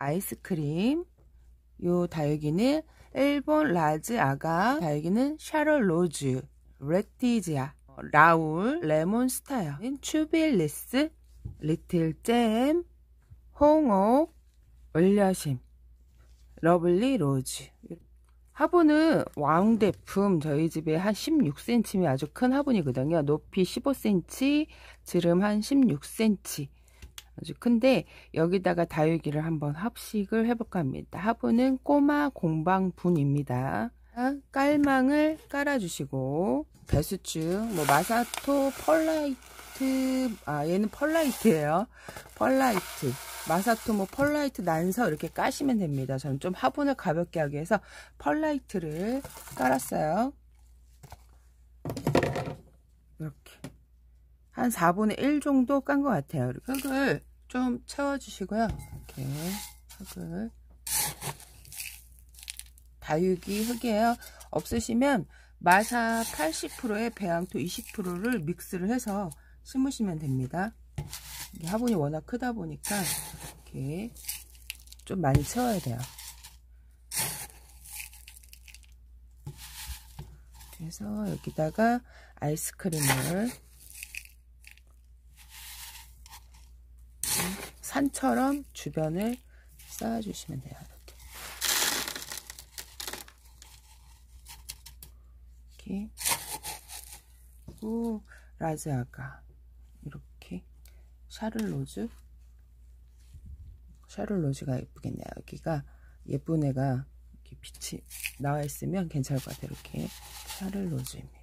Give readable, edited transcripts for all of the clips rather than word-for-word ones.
아이스크림. 요 다육이는 일본 라즈 아가, 다육이는 샤럴 로즈, 레티지아, 라울, 레몬스타야, 추빌리스, 리틀 잼, 홍옥, 올려심, 러블리 로즈. 화분은 왕대품, 저희 집에 한 16cm면 아주 큰 화분이거든요. 높이 15cm, 지름 한 16cm. 아주 큰데 여기다가 다육이를 한번 합식을 해볼까 합니다. 화분은 꼬마 공방분입니다. 깔망을 깔아주시고 배수충, 뭐 마사토, 펄라이트, 얘는 펄라이트예요. 펄라이트, 마사토, 뭐 펄라이트 난서 이렇게 까시면 됩니다. 저는 좀 화분을 가볍게 하기 위해서 펄라이트를 깔았어요. 이렇게 한 4분의 1 정도 깐 것 같아요. 흙을 좀 채워주시고요. 이렇게 흙을, 다육이 흙이에요. 없으시면 마사 80%에 배양토 20%를 믹스를 해서 심으시면 됩니다. 화분이 워낙 크다 보니까 이렇게 좀 많이 채워야 돼요. 그래서 여기다가 아이스크림을 산처럼 주변을 쌓아주시면 돼요. 이렇게. 그리고 라즈아가 이렇게 샤를로즈가 예쁘겠네요. 여기가 예쁜 애가 이렇게 빛이 나와 있으면 괜찮을 것 같아요. 이렇게 샤를로즈입니다.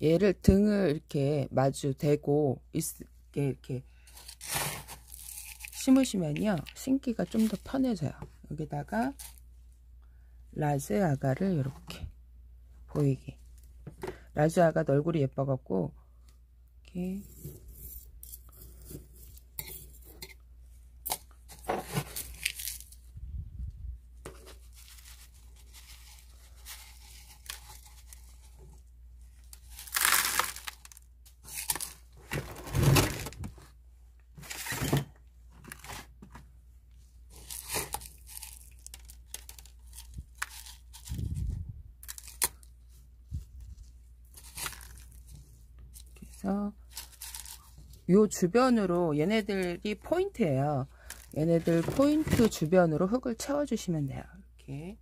얘를 등을 이렇게 마주 대고 이렇게 심으시면요, 심기가 좀 더 편해져요. 여기다가 라즈아가를 이렇게 보이게, 라즈아가 얼굴이 예뻐갖고 이렇게 요 주변으로, 얘네들이 포인트예요. 얘네들 포인트 주변으로 흙을 채워주시면 돼요. 이렇게.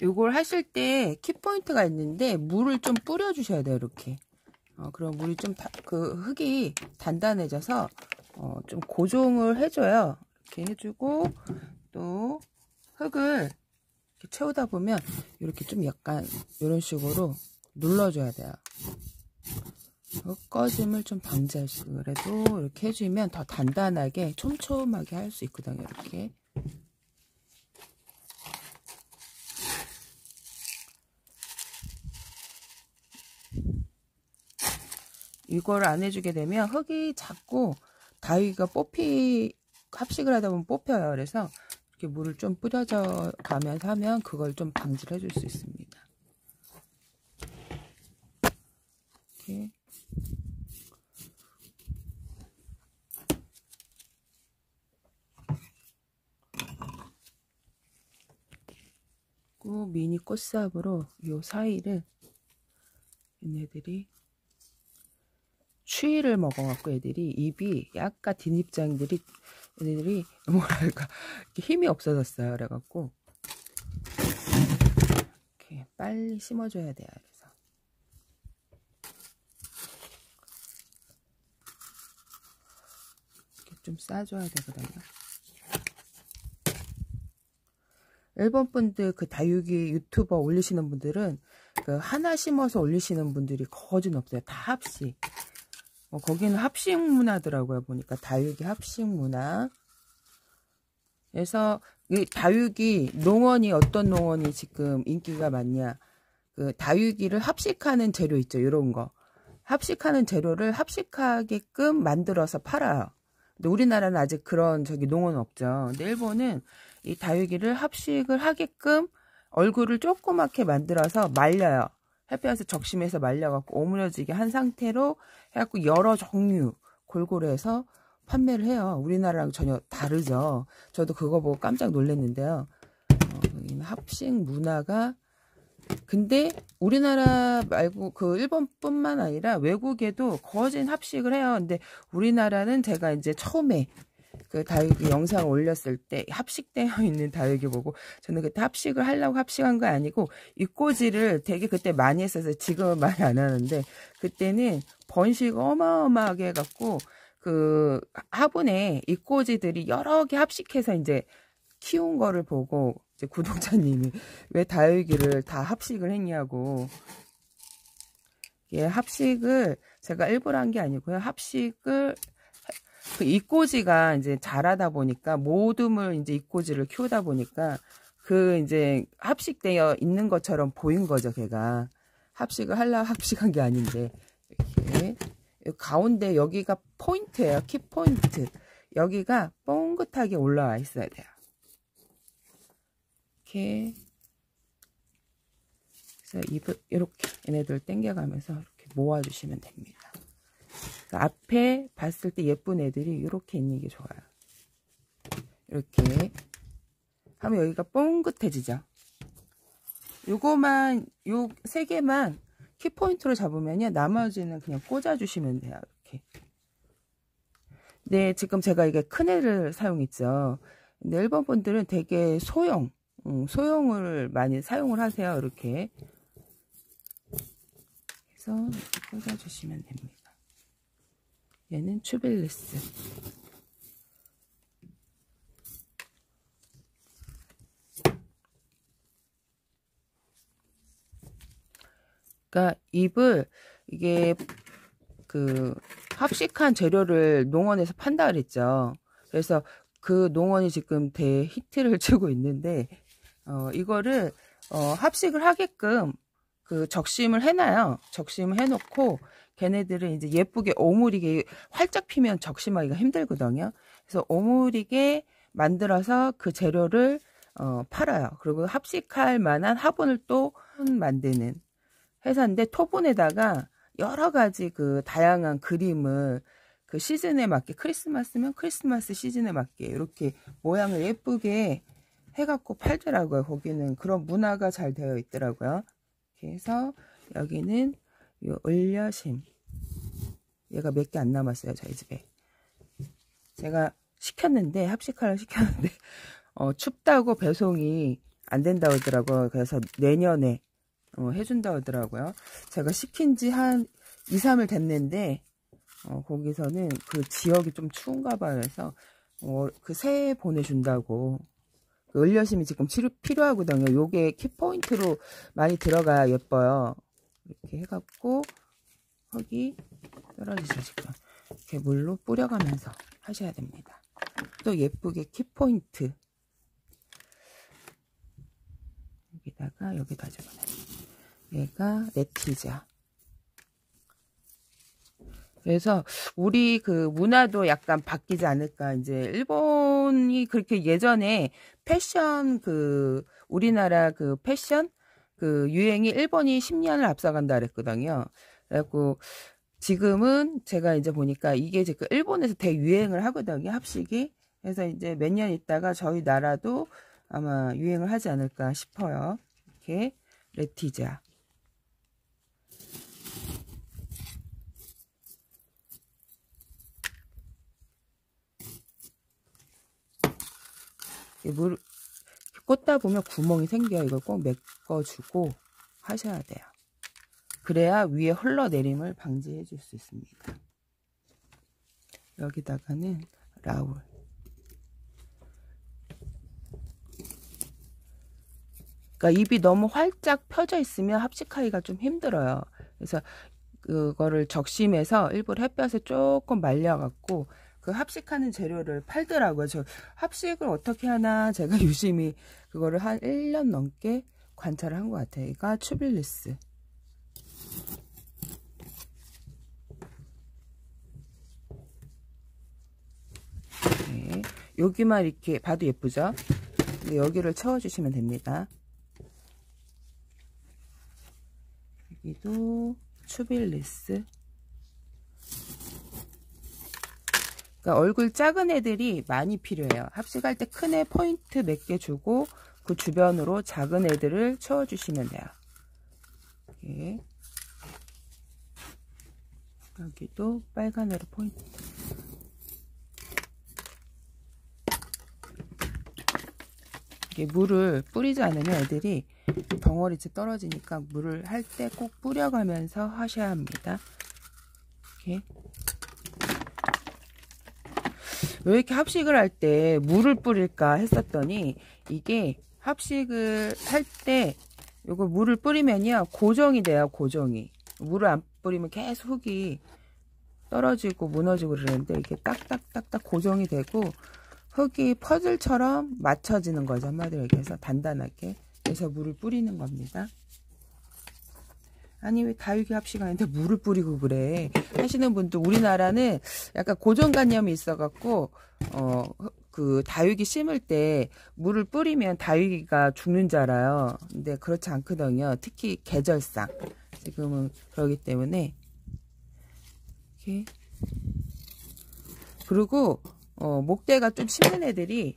요걸 하실 때 키포인트가 있는데 물을 좀 뿌려주셔야 돼요. 이렇게. 그럼 물이 좀 그 흙이 단단해져서 좀 고정을 해줘요. 이렇게 해주고, 또 흙을 이렇게 채우다 보면 이렇게 좀 약간 이런 식으로 눌러줘야 돼요. 꺼짐을 좀 방지할 수, 그래도 이렇게 해주면 더 단단하게 촘촘하게 할 수 있거든요. 이렇게. 이걸 안 해주게 되면 흙이 자꾸 다육이가 합식을 하다 보면 뽑혀요. 그래서 이렇게 물을 좀 뿌려져 가면서 하면 그걸 좀 방지를 해줄 수 있습니다. 이렇게. 미니 꽃삽으로 요 사이를, 얘네들이 추위를 먹어갖고 애들이 입이 약간 뒷입장들이, 얘네들이 뭐랄까 힘이 없어졌어요. 그래갖고 이렇게 빨리 심어줘야 돼요. 그래서 이렇게 좀 싸줘야 되거든요. 일본 분들, 그 다육이 유튜버 올리시는 분들은 그 하나 심어서 올리시는 분들이 거진 없어요. 다 합식. 거기는 합식 문화더라고요. 보니까 다육이 합식 문화. 그래서 이 다육이 농원이, 어떤 농원이 지금 인기가 많냐, 그 다육이를 합식하는 재료 있죠. 이런 거 합식하는 재료를 합식하게끔 만들어서 팔아요. 근데 우리나라는 아직 그런 농원은 없죠. 근데 일본은 이 다육이를 합식을 하게끔 얼굴을 조그맣게 만들어서 말려요. 햇볕에 적심해서 말려갖고 오므려지게 한 상태로 해갖고 여러 종류 골고루 해서 판매를 해요. 우리나라랑 전혀 다르죠. 저도 그거 보고 깜짝 놀랐는데요. 여기는 합식 문화가, 근데 우리나라 말고 그 일본뿐만 아니라 외국에도 거진 합식을 해요. 근데 우리나라는 제가 이제 처음에 그 다육이 영상을 올렸을 때 합식되어 있는 다육이 보고 저는 그때 합식을 하려고 합식한 거 아니고 이꼬지를 되게 그때 많이 했어서 지금은 많이 안 하는데, 그때는 번식 어마어마하게 해갖고 그 화분에 이꼬지들이 여러 개 합식해서 이제 키운 거를 보고 이제 구독자님이 왜 다육이를 다 합식을 했냐고. 예, 합식을 제가 일부러 한 게 아니고요. 합식을 그 이꼬지가 이제 자라다 보니까 모둠을 이제 이꼬지를 키우다 보니까 그 이제 합식되어 있는 것처럼 보인 거죠. 걔가 합식을 하려고 합식한 게 아닌데, 이렇게 가운데 여기가 포인트예요. 키 포인트. 여기가 뻥긋하게 올라와 있어야 돼요. 이렇게. 그래서 입을 이렇게 얘네들 당겨가면서 이렇게 모아주시면 됩니다. 앞에 봤을 때 예쁜 애들이 이렇게 있는 게 좋아요. 이렇게 하면 여기가 뻥긋해지죠. 요거만, 요 세 개만 키포인트로 잡으면요, 나머지는 그냥 꽂아주시면 돼요. 이렇게. 네, 지금 제가 이게 큰 애를 사용했죠. 근데 일본 분들은 되게 소형을 많이 사용을 하세요. 이렇게. 그래서 이렇게 꽂아주시면 됩니다. 얘는 튜빌리스. 그러니까 잎을 이게 그 합식한 재료를 농원에서 판다 그랬죠. 그래서 그 농원이 지금 대히트를 치고 있는데, 이거를 합식을 하게끔 그 적심을 해놔요. 적심을 해놓고 걔네들은 이제 예쁘게 오므리게, 활짝 피면 적심하기가 힘들거든요. 그래서 오므리게 만들어서 그 재료를 팔아요. 그리고 합식할 만한 화분을 또 만드는 회사인데, 토분에다가 여러 가지 그 다양한 그림을 그 시즌에 맞게, 크리스마스면 크리스마스 시즌에 맞게 이렇게 모양을 예쁘게 해갖고 팔더라고요. 거기는 그런 문화가 잘 되어 있더라고요. 그래서 여기는 요 을려심, 얘가 몇 개 안 남았어요. 저희 집에 제가 시켰는데, 합식하려 시켰는데 춥다고 배송이 안 된다고 하더라고요. 그래서 내년에 해준다고 하더라고요. 제가 시킨 지 한 2, 3일 됐는데 거기서는 그 지역이 좀 추운가 봐요. 그래서 그 새해 보내준다고. 그 을려심이 지금 필요하거든요. 요게 키포인트로 많이 들어가야 예뻐요. 이렇게 해갖고 흙이 떨어지죠. 지금 이렇게 물로 뿌려가면서 하셔야 됩니다. 또 예쁘게 키포인트 여기다 집어넣어요. 얘가 레티자. 그래서 우리 그 문화도 약간 바뀌지 않을까. 이제 일본이 그렇게 예전에 패션, 그 우리나라 그 패션 그 유행이 일본이 10년을 앞서간다 그랬거든요. 그래갖고 지금은 제가 이제 보니까 이게 지금 일본에서 대유행을 하거든요. 합식이. 그래서 이제 몇 년 있다가 저희 나라도 아마 유행을 하지 않을까 싶어요. 이렇게 레티자. 물 꽂다 보면 구멍이 생겨요. 이걸 꼭 메꿔주고 하셔야 돼요. 그래야 위에 흘러내림을 방지해 줄 수 있습니다. 여기다가는 라울. 그러니까 잎이 너무 활짝 펴져 있으면 합식하기가 좀 힘들어요. 그래서 그거를 적심해서 일부러 햇볕에 조금 말려갖고 그 합식하는 재료를 팔더라고요. 저 합식을 어떻게 하나 제가 유심히 그거를 한 1년 넘게 관찰을 한 것 같아요. 이가 튜빌리스. 네, 여기만 이렇게 봐도 예쁘죠? 근데 여기를 채워주시면 됩니다. 여기도 추빌리스. 그러니까 얼굴 작은 애들이 많이 필요해요. 합식할 때 큰 애 포인트 몇 개 주고 그 주변으로 작은 애들을 채워주시면 돼요. 이렇게. 여기도 빨간 애로 포인트. 이게 물을 뿌리지 않으면 애들이 덩어리째 떨어지니까 물을 할 때 꼭 뿌려가면서 하셔야 합니다. 이렇게. 왜 이렇게 합식을 할 때 물을 뿌릴까 했었더니, 이게 합식을 할 때 요거 물을 뿌리면요 고정이 돼요. 고정이. 물을 안 뿌리면 계속 흙이 떨어지고 무너지고 그러는데, 이게 딱딱딱딱 고정이 되고 흙이 퍼즐처럼 맞춰지는 거죠. 한마디로 얘기해서 단단하게. 그래서 물을 뿌리는 겁니다. 아니 왜 다육이 합식하는데 물을 뿌리고 그래 하시는 분도, 우리나라는 약간 고정관념이 있어갖고 그 다육이 심을 때 물을 뿌리면 다육이가 죽는 줄 알아요. 근데 그렇지 않거든요. 특히 계절상 지금은 그러기 때문에. 이렇게. 그리고 목대가 좀 심는 애들이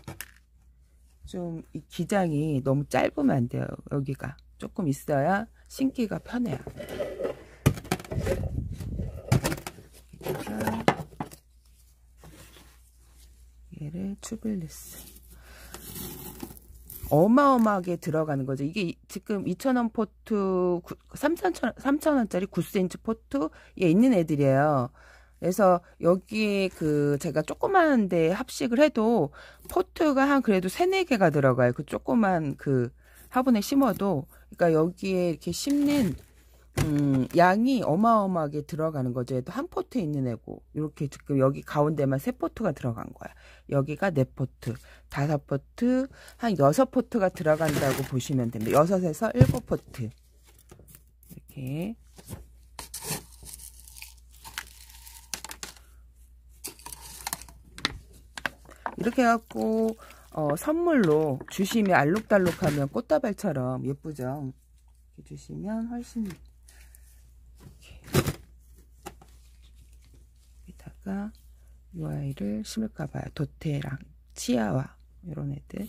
좀 이 기장이 너무 짧으면 안 돼요. 여기가 조금 있어야 심기가 편해요. 얘를 추빌리스. 어마어마하게 들어가는 거죠. 이게 지금 2,000원 포트, 3,000원짜리 9cm 포트에 있는 애들이에요. 그래서 여기에 제가 조그만데 합식을 해도 포트가 한 그래도 3, 4개가 들어가요. 그 조그만 화분에 심어도. 그러니까 여기에 이렇게 심는 양이 어마어마하게 들어가는 거죠. 얘도 한 포트에 있는 애고, 이렇게 지금 여기 가운데만 3포트가 들어간 거야. 여기가 4포트, 5포트, 한 6포트가 들어간다고 보시면 됩니다. 6에서 7포트. 이렇게. 이렇게 해갖고 선물로 주시면 알록달록하면 꽃다발처럼 예쁘죠. 이렇게 주시면 훨씬. 이렇게. 여기다가 이 아이를 심을까봐요. 도태랑 치아와 이런 애들.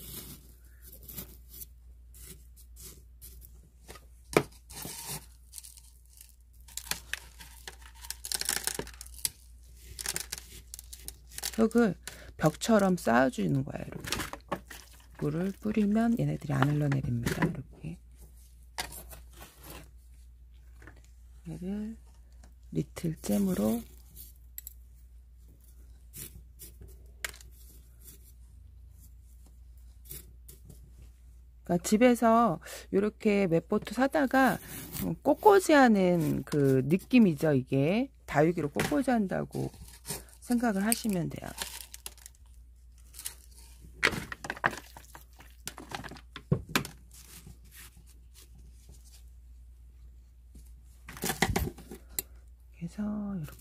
흙을 벽처럼 쌓아주는 거예요. 이렇게. 물을 뿌리면 얘네들이 안 흘러내립니다. 이렇게. 얘를 리틀 잼으로 그러니까 집에서 이렇게 맷보트 사다가 꽃꽂이하는 그 느낌이죠. 이게 다육이로 꽃꽂이 한다고 생각을 하시면 돼요. 그래서 이렇게.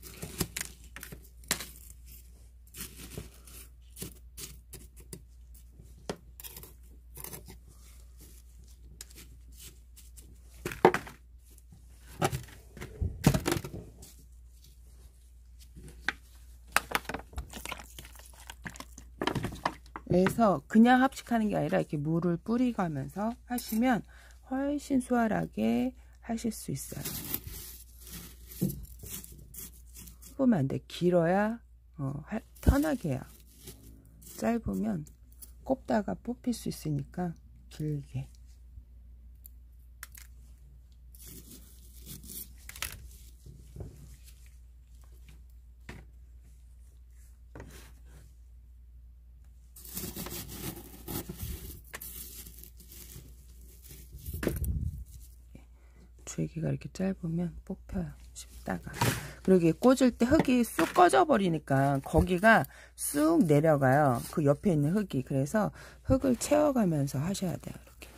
그래서 그냥 합식하는 게 아니라 이렇게 물을 뿌리가면서 하시면 훨씬 수월하게 하실 수 있어요. 보면 안 돼. 길어야 편하게 해요. 짧으면 꼽다가 뽑힐 수 있으니까 길게. 줄기가 이렇게 짧으면 뽑혀요. 쉽다가. 그리고 꽂을 때 흙이 쑥 꺼져 버리니까 거기가 쑥 내려가요. 그 옆에 있는 흙이. 그래서 흙을 채워가면서 하셔야 돼요. 이렇게.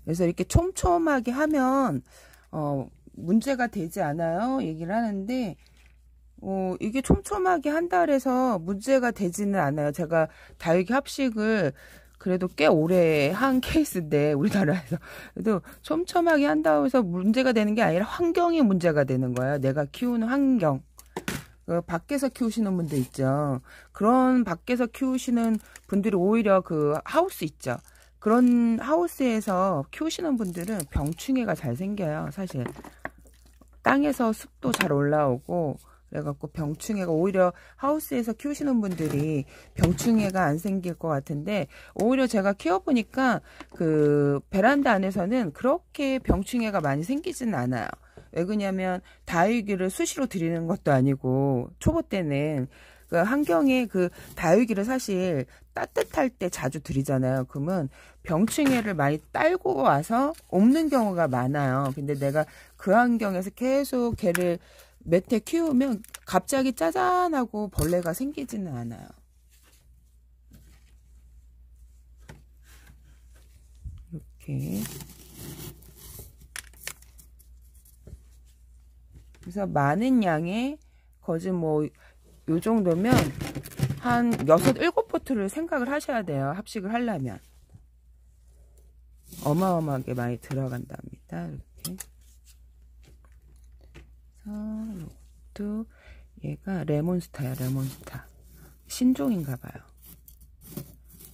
그래서 이렇게 촘촘하게 하면 문제가 되지 않아요? 얘기를 하는데, 이게 촘촘하게 한다 그래서 문제가 되지는 않아요. 제가 다육이 합식을 그래도 꽤 오래 한 케이스인데, 우리나라에서. 그래도 촘촘하게 한다고 해서 문제가 되는 게 아니라 환경이 문제가 되는 거예요. 내가 키우는 환경. 밖에서 키우시는 분들 있죠. 그런 밖에서 키우시는 분들이 오히려 그 하우스 있죠. 그런 하우스에서 키우시는 분들은 병충해가 잘 생겨요. 사실 땅에서 습도 잘 올라오고 그래갖고 병충해가 오히려 하우스에서 키우시는 분들이 병충해가 안 생길 것 같은데, 오히려 제가 키워보니까 그 베란다 안에서는 그렇게 병충해가 많이 생기지는 않아요. 왜 그러냐면 다육이를 수시로 들이는 것도 아니고, 초보 때는 그 환경에 그 다육이를 사실 따뜻할 때 자주 들이잖아요. 그러면 병충해를 많이 딸고 와서 옮는 경우가 많아요. 근데 내가 그 환경에서 계속 걔를 몇 해 키우면 갑자기 짜잔하고 벌레가 생기지는 않아요. 이렇게. 그래서 많은 양의 거진 뭐 요 정도면 한 6, 7포트를 생각을 하셔야 돼요. 합식을 하려면. 어마어마하게 많이 들어간답니다. 이렇게. 그래서 이것도 얘가 레몬스타야, 레몬스타. 신종인가 봐요.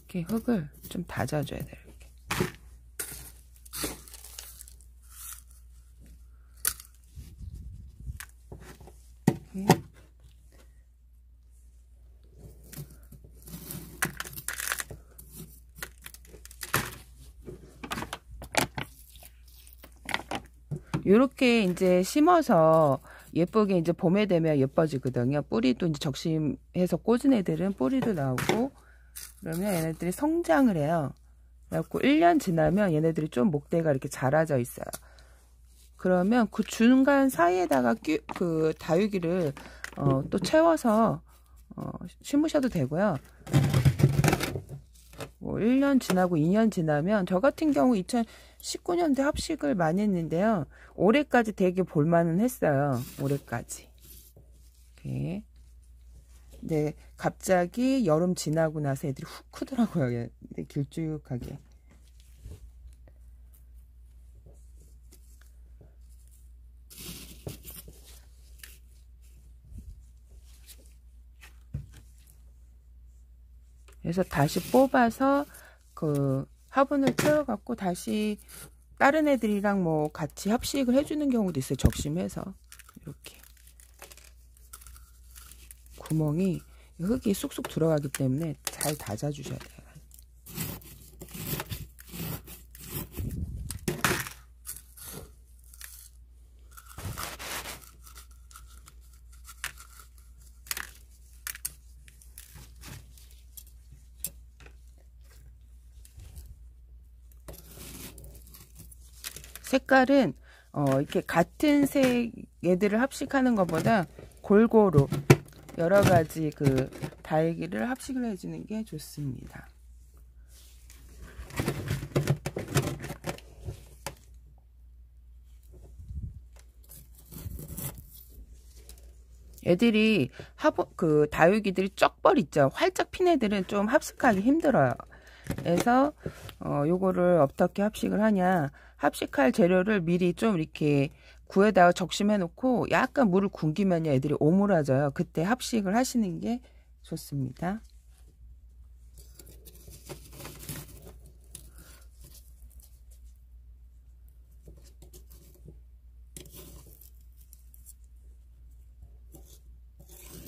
이렇게 흙을 좀 다져줘야 돼요. 이렇게. 이렇게. 요렇게 이제 심어서 예쁘게 이제 봄에 되면 예뻐지거든요. 뿌리도 이제 적심해서 꽂은 애들은 뿌리도 나오고, 그러면 얘네들이 성장을 해요. 그래갖고 1년 지나면 얘네들이 좀 목대가 이렇게 자라져 있어요. 그러면 그 중간 사이에다가 그 다육이를 또 채워서 심으셔도 되고요. 뭐 1년 지나고 2년 지나면, 저 같은 경우 2019년도에 합식을 많이 했는데요. 올해까지 되게 볼만은 했어요. 올해까지. 이렇게. 근데 갑자기 여름 지나고 나서 애들이 훅 크더라고요. 길쭉하게. 그래서 다시 뽑아서 그 화분을 채워갖고 다시 다른 애들이랑 뭐 같이 합식을 해주는 경우도 있어요. 적심해서. 이렇게. 구멍이, 흙이 쑥쑥 들어가기 때문에 잘 다져주셔야 돼요. 색깔은 이렇게 같은 색 얘들을 합식하는 것보다 골고루 여러 가지 그 다육이를 합식을 해주는 게 좋습니다. 애들이 그 다육이들이 쩍벌 있죠. 활짝 핀 애들은 좀 합식하기 힘들어요. 그래서 요거를 어떻게 합식을 하냐, 합식할 재료를 미리 좀 이렇게 구에다가 적심해 놓고 약간 물을 굶기면 애들이 오므라져요. 그때 합식을 하시는 게 좋습니다.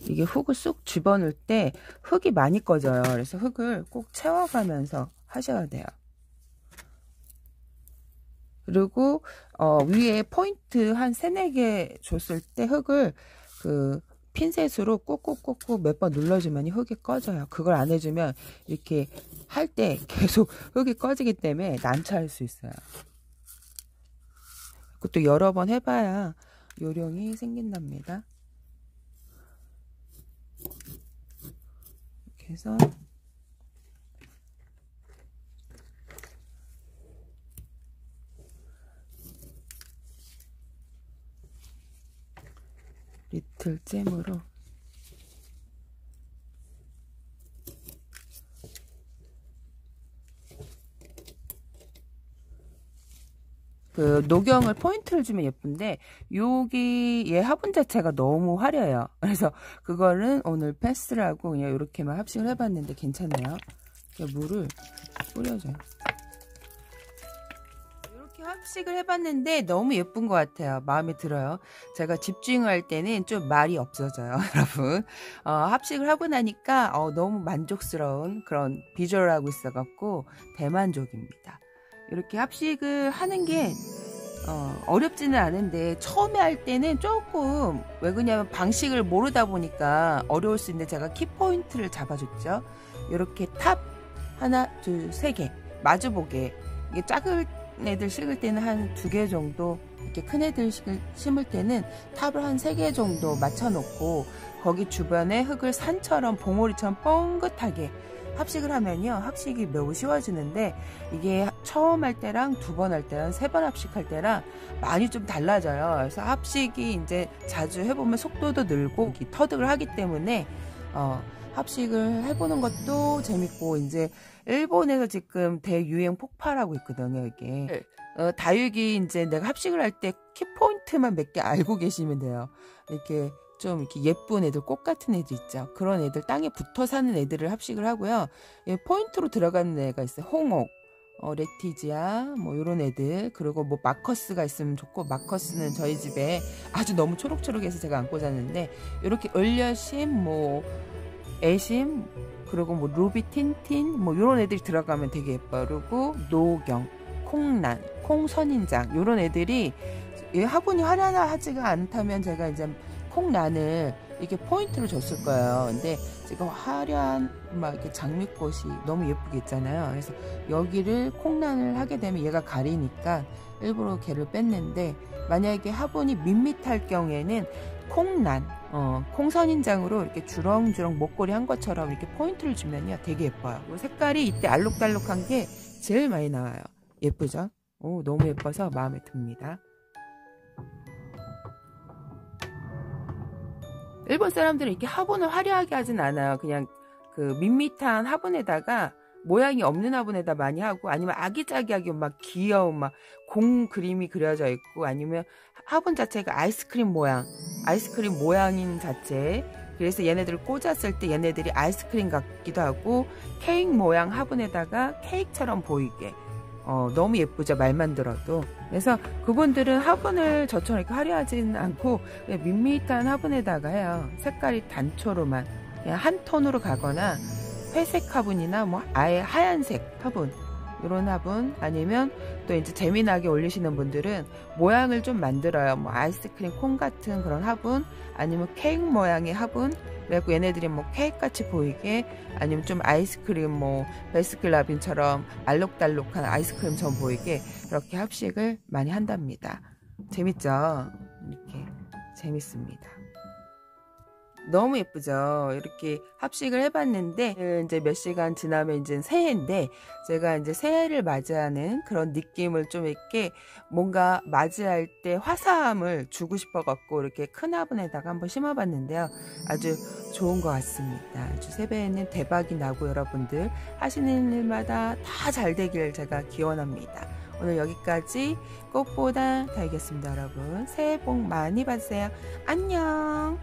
이게 흙을 쑥 집어넣을 때 흙이 많이 꺼져요. 그래서 흙을 꼭 채워가면서 하셔야 돼요. 그리고 위에 포인트 한 3, 4개 줬을 때 흙을 그 핀셋으로 꾹꾹꾹꾹 몇 번 눌러주면 흙이 꺼져요. 그걸 안 해주면 이렇게 할 때 계속 흙이 꺼지기 때문에 난처할 수 있어요. 그것도 여러 번 해봐야 요령이 생긴답니다. 이렇게 해서 리틀 잼으로 그 녹용을 포인트를 주면 예쁜데 여기 얘 화분 자체가 너무 화려해요. 그래서 그거는 오늘 패스를 하고 그냥 이렇게만 합식을 해봤는데 괜찮네요. 물을 뿌려줘요. 이렇게 합식을 해봤는데 너무 예쁜 것 같아요. 마음에 들어요. 제가 집중할 때는 좀 말이 없어져요. 여러분 합식을 하고 나니까 너무 만족스러운 그런 비주얼을 하고 있어갖고 대만족입니다. 이렇게 합식을 하는 게 어렵지는 않은데 처음에 할 때는 조금 왜 그러냐면 방식을 모르다 보니까 어려울 수 있는데 제가 키포인트를 잡아줬죠. 이렇게 탑 하나 둘 세 개 마주보게. 이게 작은 애들 심을 때는 한 2개 정도, 이렇게 큰 애들 심을 때는 탑을 한 3개 정도 맞춰 놓고 거기 주변에 흙을 산처럼 봉오리처럼 뻥긋하게 합식을 하면요 합식이 매우 쉬워지는데 이게 처음 할 때랑 2번 할 때랑 3번 합식할 때랑 많이 좀 달라져요. 그래서 합식이 이제 자주 해보면 속도도 늘고 터득을 하기 때문에 합식을 해보는 것도 재밌고, 이제 일본에서 지금 대유행 폭발하고 있거든요 이게. 다육이 이제 내가 합식을 할 때 키포인트만 몇 개 알고 계시면 돼요. 이렇게 좀 이렇게 예쁜 애들, 꽃 같은 애들 있죠. 그런 애들, 땅에 붙어 사는 애들을 합식을 하고요. 포인트로 들어가는 애가 있어요. 홍옥, 레티지아, 뭐 요런 애들. 그리고 뭐 마커스가 있으면 좋고, 마커스는 저희 집에 아주 너무 초록초록해서 제가 안 꽂았는데, 이렇게 얼려심, 뭐 애심, 그리고 뭐 루비 틴틴, 뭐 요런 애들이 들어가면 되게 예뻐요. 그리고 노경, 콩란, 콩선인장 요런 애들이 화분이 화려하지가 않다면 제가 이제 콩란을 이렇게 포인트로 줬을 거예요. 근데 지금 화려한 막 이렇게 장미꽃이 너무 예쁘게 있잖아요. 그래서 여기를 콩란을 하게 되면 얘가 가리니까 일부러 걔를 뺐는데, 만약에 화분이 밋밋할 경우에는 콩란, 콩선인장으로 이렇게 주렁주렁 목걸이 한 것처럼 이렇게 포인트를 주면요 되게 예뻐요. 색깔이 이때 알록달록한 게 제일 많이 나와요. 예쁘죠? 오, 너무 예뻐서 마음에 듭니다. 일본 사람들은 이렇게 화분을 화려하게 하진 않아요. 그냥 그 밋밋한 화분에다가 모양이 없는 화분에다 많이 하고, 아니면 아기자기하게 막 귀여운 막 공 그림이 그려져 있고, 아니면 화분 자체가 아이스크림 모양인 자체. 그래서 얘네들을 꽂았을 때 얘네들이 아이스크림 같기도 하고 케이크 모양 화분에다가 케이크처럼 보이게 너무 예쁘죠, 말만 들어도. 그래서 그분들은 화분을 저처럼 이렇게 화려하지는 않고 그냥 밋밋한 화분에다가 해요. 색깔이 단초로만 그냥 한 톤으로 가거나 회색 화분이나 뭐 아예 하얀색 화분, 이런 화분, 아니면 또 이제 재미나게 올리시는 분들은 모양을 좀 만들어요. 뭐 아이스크림 콘 같은 그런 화분, 아니면 케이크 모양의 화분. 그래갖고 얘네들이 뭐 케이크 같이 보이게, 아니면 좀 아이스크림 뭐 베스킨라빈처럼 알록달록한 아이스크림처럼 보이게 그렇게 합식을 많이 한답니다. 재밌죠? 이렇게 재밌습니다. 너무 예쁘죠? 이렇게 합식을 해봤는데 이제 몇 시간 지나면 이제 새해인데, 제가 이제 새해를 맞이하는 그런 느낌을 좀 이렇게 뭔가 맞이할 때 화사함을 주고 싶어 갖고 이렇게 큰 화분에다가 한번 심어봤는데요. 아주 좋은 것 같습니다. 아주 새해에는 대박이 나고 여러분들 하시는 일마다 다 잘 되길 제가 기원합니다. 오늘 여기까지 꽃보다 다이겠습니다. 여러분 새해 복 많이 받으세요. 안녕.